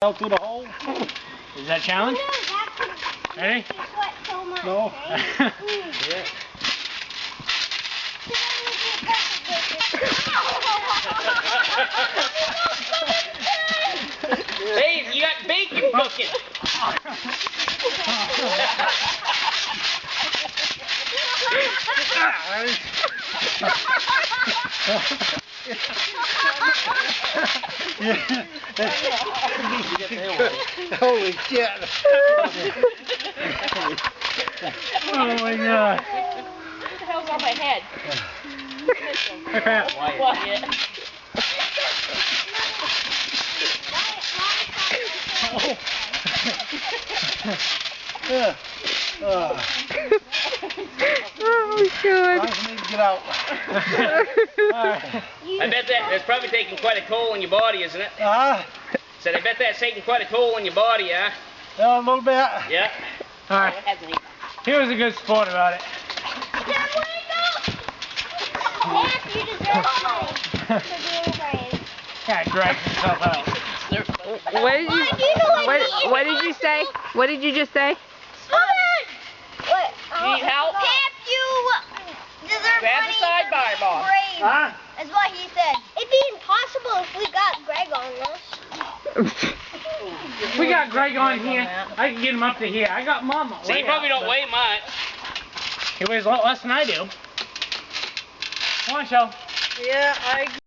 Out through the hole. Is that challenge? Ready? No. Yeah. Hey, you got bacon cooking. Holy shit. Oh my god. What the hell's on my head? Crap. Quiet. Oh, God. I need to get out. I bet that's probably taking quite a toll on your body, isn't it? Said I bet that's taking quite a toll on your body, yeah? Yeah, a little bit. Yeah. Oh, Alright. it hasn't eaten. He was a good sport about it. You deserve money for being brave. Yeah, dragged himself out. What did you say? What did you just say? What? You need help? If you deserve Grab money the sidebar, for boss. being brave, Huh? is what he said. It'd be impossible if we got Greg on this. We got Greg on here. I can get him up to here. I got Mama. So you probably don't weigh much. He weighs a lot less than I do. Come on, Shell. Yeah, I